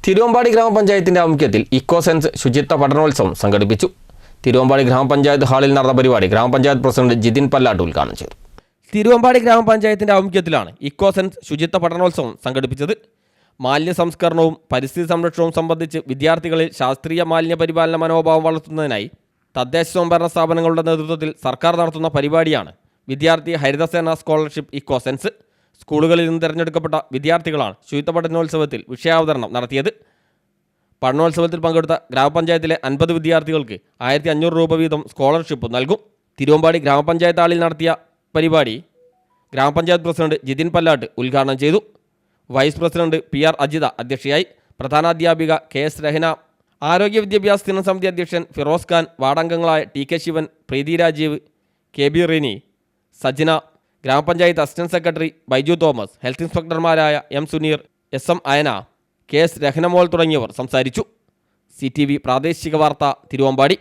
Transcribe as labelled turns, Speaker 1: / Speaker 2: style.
Speaker 1: തിരുവമ്പാടി ഗ്രാമപഞ്ചായത്തിന്റെ ആഭിമുഖ്യത്തിൽ ഇക്കോസെൻസ് ശുചിത്വ പഠനോത്സവം സംഘടിപ്പിച്ചു. തിരുവമ്പാടി ഗ്രാമപഞ്ചായത്ത് ഹാളിൽ നടന്ന പരിപാടി ഗ്രാമപഞ്ചായത്ത് പ്രസിഡന്റ് ജിതിൻ പല്ലാട്ട് ഉദ്ഘാടനം ചെയ്തു. തിരുവമ്പാടി ഗ്രാമപഞ്ചായത്തിന്റെ ആഭിമുഖ്യത്തിലാണ് ഇക്കോസെൻസ് ശുചിത്വ പഠനോത്സവം സംഘടിപ്പിച്ചത്. മാലിന്യ സംസ്കരണവും പരിസ്ഥിതി സംരക്ഷണവും സംബന്ധിച്ച് വിദ്യാർത്ഥികളിൽ ശാസ്ത്രീയ മാലിന്യ പരിപാലന മനോഭാവം വളർത്തുന്നതിനായി തദ്ദേശ സ്വയംഭരണ സ്ഥാപനങ്ങളുടെ നേതൃത്വത്തിൽ സർക്കാർ നടത്തുന്ന പരിപാടിയാണ് വിദ്യാർത്ഥി ഹരിതസേന സ്കോളർഷിപ്പ് ഇക്കോസെൻസ്. സ്കൂളുകളിൽ നിന്ന് തിരഞ്ഞെടുക്കപ്പെട്ട വിദ്യാർത്ഥികളാണ് ശുചിത്വ പഠനോത്സവത്തിൽ വിഷയാവതരണം നടത്തിയത്. പഠനോത്സവത്തിൽ പങ്കെടുത്ത ഗ്രാമപഞ്ചായത്തിലെ 50 വിദ്യാർത്ഥികൾക്ക് 1500 രൂപ വീതം സ്കോളർഷിപ്പ് നൽകും. തിരുവമ്പാടി ഗ്രാമപഞ്ചായത്ത് ഹാളിൽ നടത്തിയ പരിപാടി ഗ്രാമപഞ്ചായത്ത് പ്രസിഡന്റ് ജിതിൻ പല്ലാട്ട് ഉദ്ഘാടനം ചെയ്തു. വൈസ് പ്രസിഡന്റ് PR അജിത അധ്യക്ഷയായി. പ്രധാനാധ്യാപിക KS രഹന, ആരോഗ്യ വിദ്യാഭ്യാസ സ്ഥിരം സമിതി അധ്യക്ഷൻ ഫിറോസ് ഖാൻ, വാർഡംഗങ്ങളായ TK ശിവൻ, പ്രീതി രാജീവ്, KB റിനി, സജ്ന, ഗ്രാമപഞ്ചായത്ത് assistant secretary Baiju Thomas, health ഇൻസ്പെക്ടർമാരായ M Suneer, SM Ayana, KS Rahanamol തുടങ്ങിയവർ സംസാരിച്ചു. CTV പ്രാദേശിക വാർത്ത തിരുവമ്പാടി.